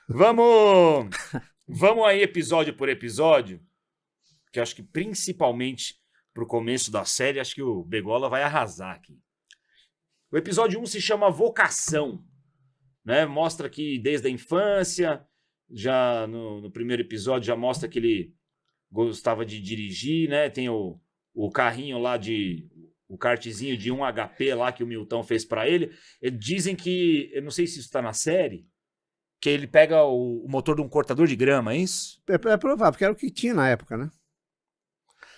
Vamos aí episódio por episódio, que eu acho que principalmente pro começo da série, acho que o Begola vai arrasar aqui. O episódio 1 se chama Vocação, né? Mostra que desde a infância, já no primeiro episódio já mostra que ele gostava de dirigir, né? Tem o carrinho lá o kartzinho de 1 HP lá que o Milton fez pra ele. Dizem que, eu não sei se isso tá na série, que ele pega o motor de um cortador de grama, é isso? É provável, porque era o que tinha na época, né?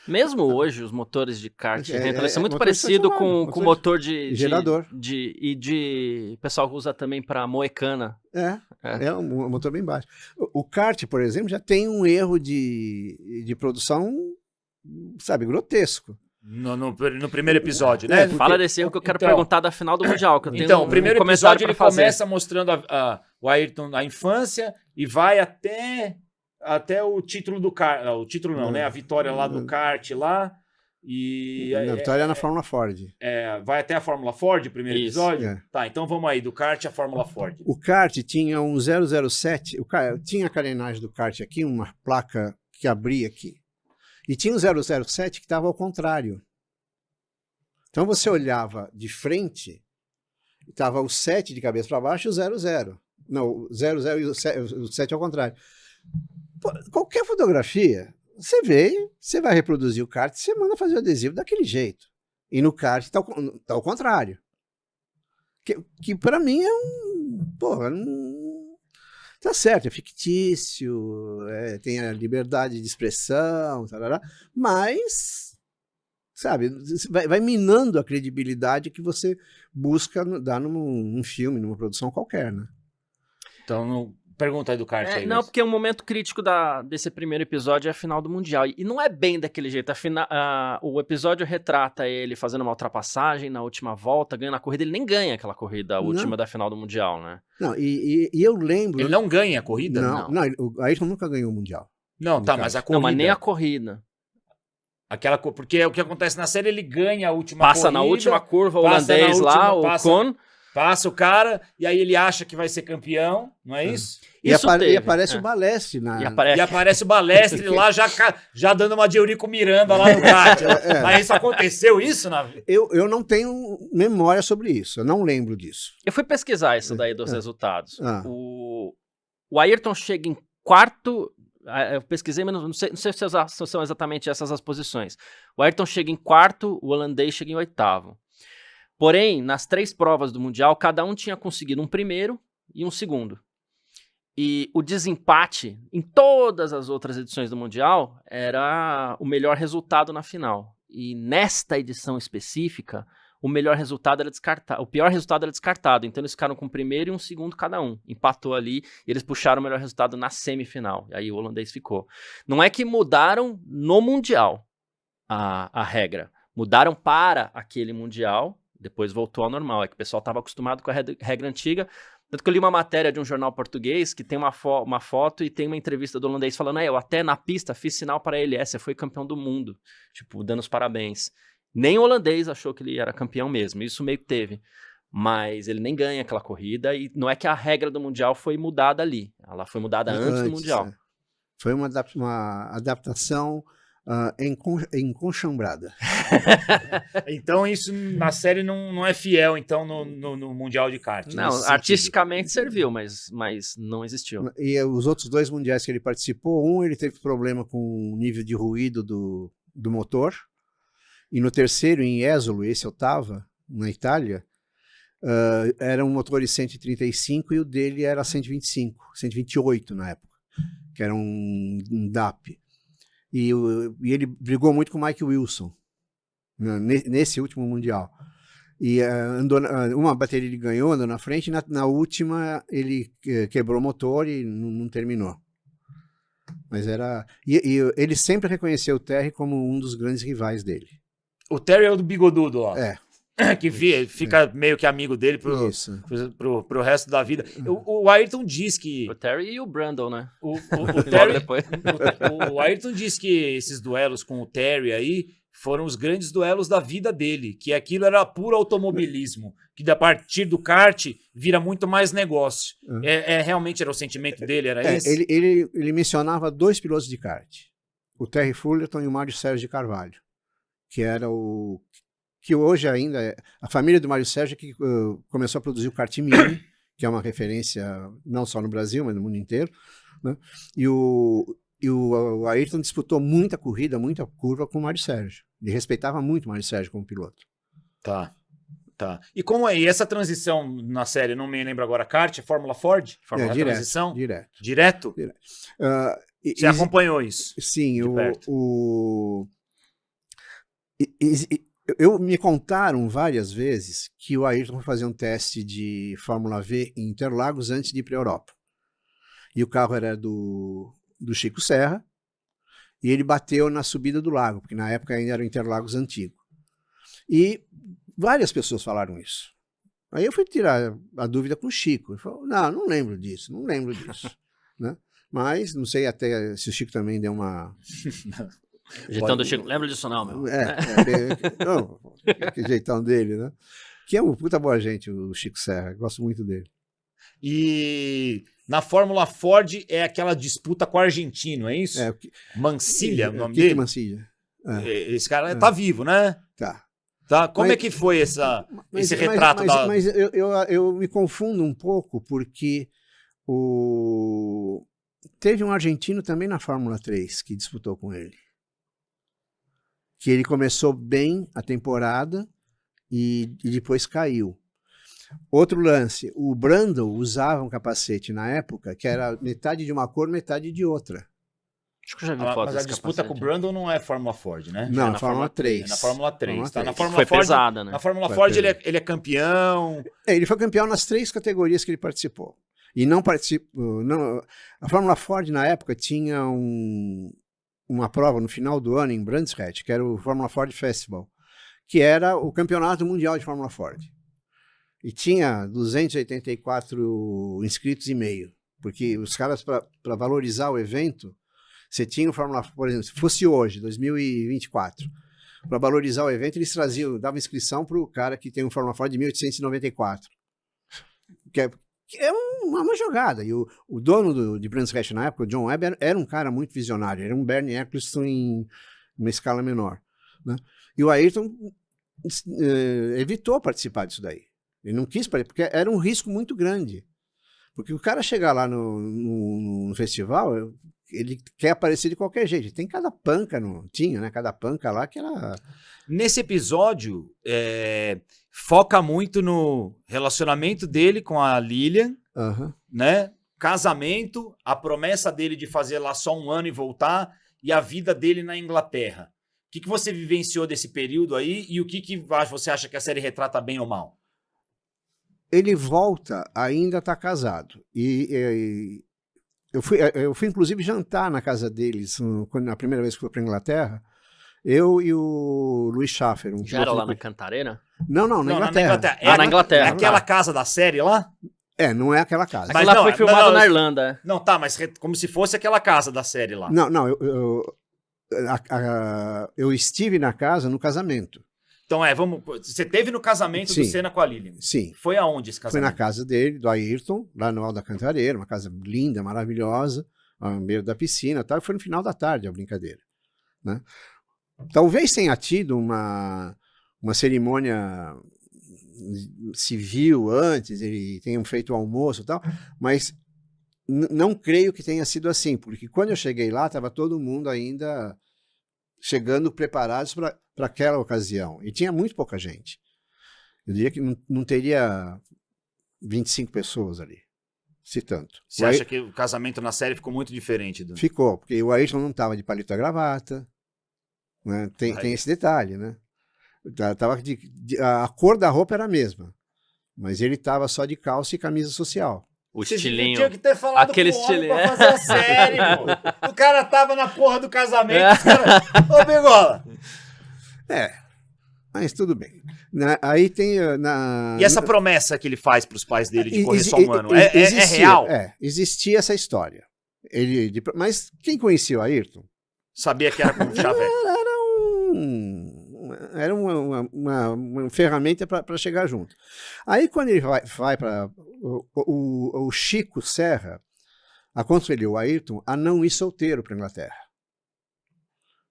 Mesmo hoje, os motores de kart são muito motor parecidos com motor o motor de gerador. O pessoal usa também para moecana. É um motor bem baixo. O kart, por exemplo, já tem um erro de produção, sabe, grotesco. No primeiro episódio, né? Fala desse erro que eu quero perguntar da final do Mundial. Que eu tenho então, o primeiro episódio ele começa mostrando o Ayrton na infância e vai até o título do kart. O título não, né? A vitória lá do kart lá. A vitória é na Fórmula Ford. Vai até a Fórmula Ford, o primeiro episódio? Tá, então vamos aí, do kart à Fórmula Ford. O kart tinha um 007, tinha a carenagem do kart aqui, uma placa que abria aqui. E tinha um 007 que estava ao contrário. Então você olhava de frente, estava o 7 de cabeça para baixo e o 00. Não, o 00 e o 7 ao contrário. Pô, qualquer fotografia, você vê, você vai reproduzir o kart, você manda fazer o adesivo daquele jeito. E no kart está ao contrário. Que para mim é tá certo, é fictício, tem a liberdade de expressão, tarará, mas, sabe, vai minando a credibilidade que você busca dar num filme, numa produção qualquer, né? Então, pergunta aí do kart aí. Não, porque o momento crítico desse primeiro episódio é a final do Mundial. E não é bem daquele jeito. O episódio retrata ele fazendo uma ultrapassagem na última volta, ganhando a corrida. Ele nem ganha aquela corrida, a última da final do Mundial, né? Não, e eu lembro... Ele não ganha a corrida? Não, o Ayrton nunca ganhou o Mundial. Não, tá, mas a corrida... Não, mas nem a corrida. Porque o que acontece na série, ele ganha a última corrida. Passa na última curva o holandês lá, o Kohn. Passa o cara, e aí ele acha que vai ser campeão, não é isso? E aparece o Balestre. E aparece o Balestre lá já dando uma de Eurico Miranda lá no kart. Mas isso aconteceu, isso? Eu não tenho memória sobre isso, eu não lembro disso. Eu fui pesquisar isso daí dos resultados. O Ayrton chega em quarto... Eu pesquisei, mas não sei se são exatamente essas as posições. O Ayrton chega em quarto, o holandês chega em oitavo. Porém, nas 3 provas do Mundial, cada um tinha conseguido um primeiro e um segundo. E o desempate em todas as outras edições do Mundial era o melhor resultado na final. E nesta edição específica, o melhor resultado era descartado. O pior resultado era descartado. Então eles ficaram com um primeiro e um segundo cada um. Empatou ali e eles puxaram o melhor resultado na semifinal. E aí o holandês ficou. Não é que mudaram no Mundial a regra. Mudaram para aquele Mundial. Depois voltou ao normal, é que o pessoal estava acostumado com a regra antiga. Tanto que eu li uma matéria de um jornal português que tem uma foto e tem uma entrevista do holandês falando: eu até na pista fiz sinal para ele, você foi campeão do mundo. Tipo, dando os parabéns. Nem o holandês achou que ele era campeão mesmo, isso meio que teve. Mas ele nem ganha aquela corrida e não é que a regra do Mundial foi mudada ali. Ela foi mudada antes do Mundial. Foi uma adaptação... enconchambrada. Então isso na série não é fiel então no Mundial de kart. Não, artisticamente serviu, mas não existiu. E os outros 2 mundiais que ele participou, ele teve problema com o nível de ruído do motor, e no terceiro, em Jesolo, esse eu estava, na Itália, era um motor de 135 e o dele era 128 na época, que era um DAP. E ele brigou muito com o Mike Wilson, nesse último Mundial. E uma bateria ele ganhou, andou na frente, e na última ele quebrou o motor e não terminou. Mas era... E ele sempre reconheceu o Terry como um dos grandes rivais dele. O Terry é o do bigodudo, ó. Que fica meio que amigo dele pro resto da vida. O Ayrton diz que... O Terry e o Brundle, né? O Terry, o Ayrton diz que esses duelos com o Terry aí foram os grandes duelos da vida dele, que aquilo era puro automobilismo, que a partir do kart vira muito mais negócio. Realmente era o sentimento dele, era esse? Ele mencionava 2 pilotos de kart, o Terry Fullerton e o Mário Sérgio de Carvalho, que era o... que hoje ainda é a família do Mário Sérgio que começou a produzir o kart Mini, que é uma referência não só no Brasil, mas no mundo inteiro, né? E o Ayrton disputou muita corrida, muita curva com o Mário Sérgio. Ele respeitava muito o Mário Sérgio como piloto. Tá. E como é? E essa transição na série, não me lembro agora, kart, Fórmula Ford? Fórmula transição? Direto? Você acompanhou isso? Sim. Me contaram várias vezes que o Ayrton foi fazer um teste de Fórmula V em Interlagos antes de ir para a Europa. E o carro era do Chico Serra, e ele bateu na subida do lago, porque na época ainda era o Interlagos antigo. E várias pessoas falaram isso. Aí eu fui tirar a dúvida com o Chico. Ele falou, não lembro disso. Né? Mas não sei até se o Chico também deu uma... Jeitão do Chico, lembra disso não, meu? Que jeitão dele, né? Que é uma puta boa gente, o Chico Serra, gosto muito dele. E na Fórmula Ford é aquela disputa com o argentino, é isso? Mancilha, o nome dele? Mancilha. Esse cara tá vivo, né? Tá. Como é que foi esse retrato da... Mas eu me confundo um pouco, porque teve um argentino também na Fórmula 3 que disputou com ele. Que ele começou bem a temporada e depois caiu. Outro lance, o Brundle usava um capacete na época que era metade de uma cor, metade de outra. Acho que eu já vi foto mas a disputa com o Brundle não é Fórmula Ford, né? Não, na Fórmula 3. É na Fórmula 3. Tá? Na Fórmula foi Ford, pesada, né? Na Fórmula Ford ele é campeão. Ele foi campeão nas 3 categorias que ele participou. E não participou... A Fórmula Ford na época tinha uma prova no final do ano em Brands Hatch, que era o Fórmula Ford Festival, que era o campeonato mundial de Fórmula Ford. E tinha 284 inscritos e meio, porque os caras, para valorizar o evento, você tinha o Fórmula Ford, por exemplo, se fosse hoje, 2024, para valorizar o evento, eles davam inscrição para o cara que tem um Fórmula Ford de 1894, que é uma jogada. E o dono de Brands Hatch na época, o John Webb, era um cara muito visionário, era um Bernie Eccleston em uma escala menor, né? E o Ayrton evitou participar disso daí. Ele não quis, porque era um risco muito grande. Porque o cara chegar lá no festival, ele quer aparecer de qualquer jeito. Tem cada panca, tinha, né? Cada panca lá que era... Nesse episódio, foca muito no relacionamento dele com a Lilian, né? Casamento, a promessa dele de fazer lá só 1 ano e voltar, e a vida dele na Inglaterra. O que você vivenciou desse período aí e o que você acha que a série retrata bem ou mal? Ele volta, ainda está casado. E eu fui inclusive jantar na casa deles na primeira vez que fui para a Inglaterra. Eu e o Luiz Schaffer. Já era lá na Cantareira? Não, na Inglaterra. Na Inglaterra. É aquela casa da série lá? Não é aquela casa. Mas lá foi filmado na Irlanda. Não, tá, mas como se fosse aquela casa da série lá. Não, eu estive na casa no casamento. Então você teve no casamento do Senna com a Lilian? Sim. Foi aonde esse casamento? Foi na casa dele, do Ayrton, lá no Alto da Cantareira, uma casa linda, maravilhosa, ao meio da piscina, tal. Foi no final da tarde a brincadeira, né? Talvez tenha tido uma cerimônia civil antes, ele tenham feito o almoço e tal, mas não creio que tenha sido assim, porque quando eu cheguei lá, estava todo mundo ainda chegando preparados para aquela ocasião. E tinha muito pouca gente. Eu diria que não teria 25 pessoas ali, se tanto. Você acha que o casamento na série ficou muito diferente? Ficou, porque o Ayrton não estava de palito à gravata, né? Tem esse detalhe, né? A cor da roupa era a mesma, mas ele estava só de calça e camisa social. O estilinho. Tinha que ter falado aquele com o estilinho pra fazer a série, pô. O cara tava na porra do casamento. Ô, Begola. Mas tudo bem. Aí tem... E essa promessa que ele faz pros pais dele de correr só 1 ano, é real? Existia essa história. Mas quem conhecia o Ayrton? Sabia que era com o Xavier. Era uma ferramenta para chegar junto. Aí, quando ele vai para... O Chico Serra aconselhou o Ayrton a não ir solteiro para a Inglaterra.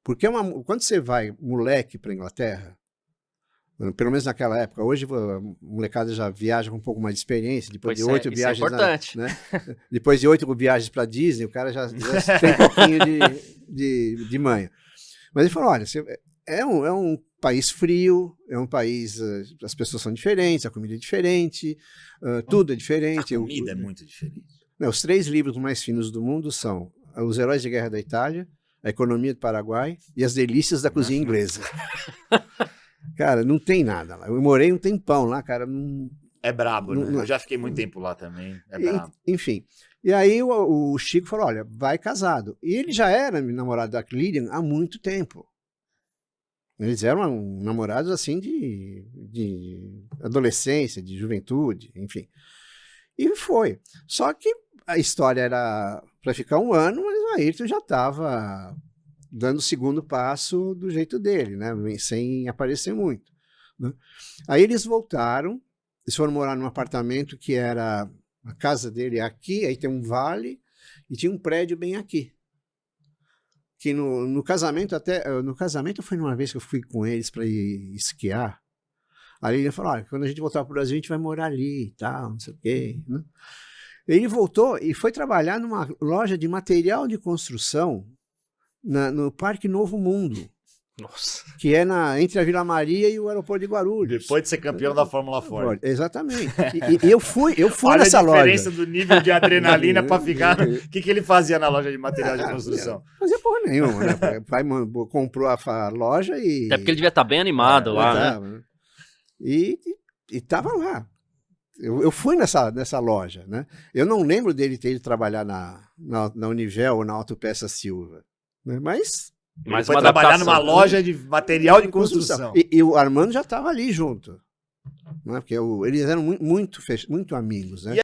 Porque quando você vai moleque para a Inglaterra, pelo menos naquela época, hoje a molecada já viaja com um pouco mais de experiência, depois de 8 viagens. Isso é importante. Né? Depois de 8 viagens para Disney, o cara já tem um pouquinho de manha. Mas ele falou, olha, é um país frio, é um país, as pessoas são diferentes, a comida é diferente, tudo é diferente. A comida é muito diferente. Os 3 livros mais finos do mundo são Os Heróis de Guerra da Itália, A Economia do Paraguai e As Delícias da Cozinha Inglesa. Cara, não tem nada lá. Eu morei um tempão lá, cara. É brabo, né? Eu já fiquei muito tempo lá também. É brabo. Enfim. E aí o Chico falou, olha, vai casado. E ele já era namorado da Lilian há muito tempo. Eles eram namorados assim de adolescência, de juventude, enfim. E foi. Só que a história era para ficar 1 ano, mas o Ayrton já estava dando o segundo passo do jeito dele, né? Sem aparecer muito. Né? Aí eles voltaram, eles foram morar num apartamento que era a casa dele aqui, aí tem um vale e tinha um prédio bem aqui. Que no casamento foi numa vez que eu fui com eles para ir esquiar. Aí ele falou, olha, quando a gente voltar para o Brasil a gente vai morar ali e tal, não sei o quê. Né? Ele voltou e foi trabalhar numa loja de material de construção no Parque Novo Mundo. Nossa. Que é entre a Vila Maria e o aeroporto de Guarulhos. Depois de ser campeão da Fórmula Ford. Exatamente. E eu fui Olha nessa loja. Olha a diferença do nível de adrenalina para ficar... O que ele fazia na loja de material de construção? Fazia porra nenhuma, né? O pai comprou a loja e... É porque ele devia estar bem animado lá, né? E tava lá. Eu fui nessa loja, né? Eu não lembro dele ter ido trabalhar na Univel ou na Autopeça Silva, né? Mas foi trabalhar numa loja de material de construção. E o Armando já estava ali junto, né? Porque eles eram muito amigos, né?